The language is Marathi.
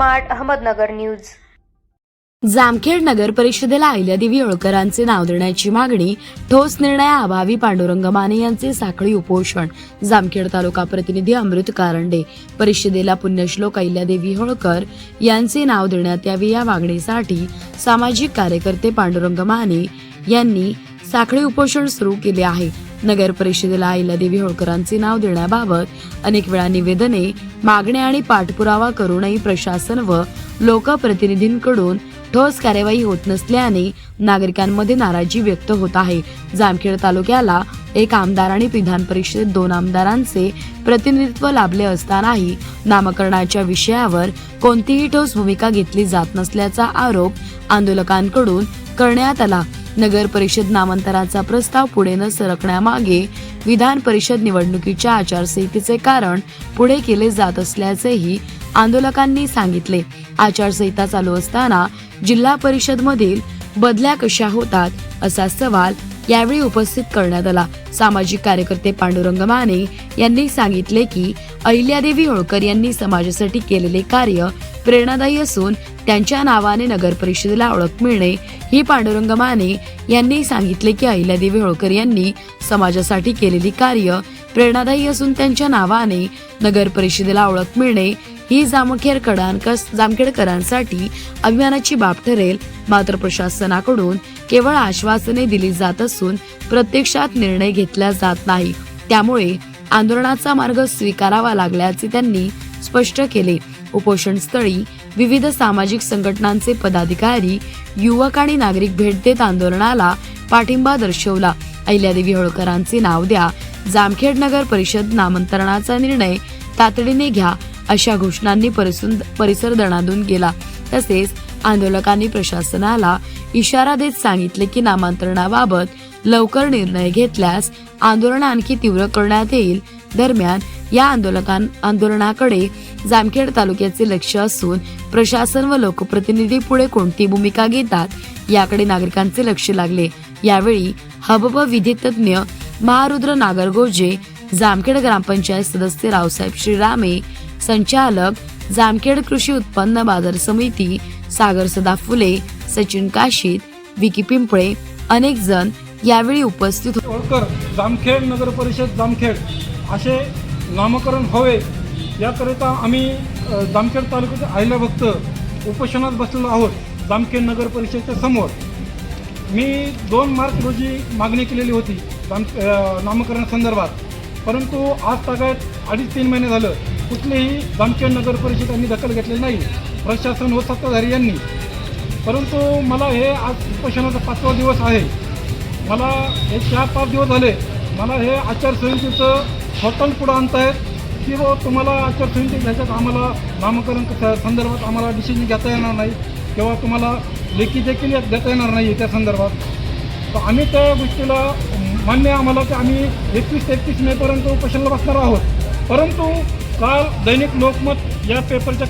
Smart Ahmednagar news. जामखेड नगर परिषदेला अहिल्यादेवी होळकरांचे नाव देण्याची मागणी, ठोस निर्णयाअभावी पांडुरंग माने यांचे साखळी उपोषण। जामखेड तालुका प्रतिनिधी अमृत कारंडे। परिषदेला पुण्यश्लोक अहिल्यादेवी होळकर यांचे नाव देण्यात यावे या मागणीसाठी सामाजिक कार्यकर्ते पांडुरंग माने यांनी साखळी उपोषण सुरू केले आहे। नगर परिषदेला अहिल्यादेवी होळकरांचे नाव देण्याबाबत अनेक वेळा निवेदने, मागण्या आणि पाठपुरावा करूनही प्रशासन व लोकप्रतिनिधींकडून ठोस कार्यवाही होत नसल्याने नागरिकांमध्ये नाराजी व्यक्त होत आहे। जामखेड तालुक्याला एक आमदार आणि विधान परिषदेत 2 आमदारांचे प्रतिनिधित्व लाभले असतानाही नामकरणाच्या विषयावर कोणतीही ठोस भूमिका घेतली जात नसल्याचा आरोप आंदोलकांकडून करण्यात आला। नगर परिषद नामांतराचा प्रस्ताव पुढे न सरकण्यामागे विधान परिषद निवडणुकीच्या आचारसंहितेचे कारण पुढे केले जात असल्याचेही आंदोलकांनी सांगितले। आचारसंहिता चालू असताना जिल्हा परिषद मधील बदल्या कशा होतात असा सवाल यावेळी उपस्थित करण्यात आला। सामाजिक कार्यकर्ते पांडुरंग माने यांनी सांगितले की अहिल्यादेवी होळकर यांनी समाजासाठी केलेले कार्य प्रेरणादायी असून त्यांच्या नावाने नगर परिषदेला ओळख मिळणे ही पांडुरंग माने यांनी सांगितले की अहिल्यादेवी होळकर यांनी समाजासाठी केलेली कार्य प्रेरणादायी असून त्यांच्या नावाने नगर परिषदेला ओळख मिळणे ही जामखेडकरांसाठी अभिमानाची बाब ठरेल। मात्र प्रशासनाकडून केवळ आश्वासने दिली जात असून प्रत्यक्षात निर्णय घेतला जात नाही, त्यामुळे आंदोलनाचा मार्ग स्वीकारावा लागल्याचे त्यांनी स्पष्ट केले। उपोषणस्थळी विविध सामाजिक संघटनांचे पदाधिकारी, युवक आणि नागरिक भेट देत आंदोलनाला पाठिंबा दर्शवला। अहिल्यादेवी होळकरांचे नाव द्या, जामखेड नगर परिषद नामांतरणाचा निर्णय तातडीने घ्या अशा घोषणांनी परिसर दणाणून गेला। तसेच आंदोलकांनी प्रशासनाला इशारा देत सांगितले की नामांतरणाबाबत लवकर निर्णय घेतल्यास आंदोलन आणखी तीव्र करण्यात येईल। दरम्यान या आंदोलनाकडे जामखेड तालुक्याचे लक्ष असून प्रशासन व लोकप्रतिनिधी पुढे कोणती भूमिका घेतात याकडे नागरिकांचे लक्ष लागले। यावेळी हबप विधितज्ञ महारुद्र नागरगोजे, जामखेड ग्रामपंचायत सदस्य रावसाहेब श्रीरामे, संचालक जामखेड कृषी उत्पन्न बाजार समिती सागर सदा फुले, सचिन काशीत, विकी पिंपळे अनेक जण यावेळी उपस्थित होते। होळकर जामखेड नगर परिषद जामखेड असे नामकरण व्हावे याकरिता आम्ही जामखेड तालुक्याचे अहिल्याभक्त उपोषणात बसलेलो आहोत। जामखेड नगर परिषदेच्या समोर मी 2 मार्च रोजी मागणी केलेली होती नामकरणासंदर्भात, परंतु आज तागायत 2.5-3 महिने झालं कुठलीही जामखेड नगर परिषद यांनी दखल घेतलेली नाही, प्रशासन व सत्ताधारी यांनी। परंतु मला हे आज उपोषणाचा 5वा दिवस आहे। मला हे 4-5 दिवस झाले मला हे आचारसंहितेचं स्वतंत्र पुढं आणतायत की तुम्हाला आचारसंहिते घ्यायच्यात, आम्हाला नामकरण संदर्भात आम्हाला डिसिजन घेता येणार नाही किंवा तुम्हाला लेखी देखील देता येणार नाही त्या संदर्भात। तर आम्ही त्या गोष्टीला मान्य आम्हाला की आम्ही 21 मेपर्यंत उपोषणाला बसणार आहोत। परंतु काल दैनिक लोकमत या पेपरच्या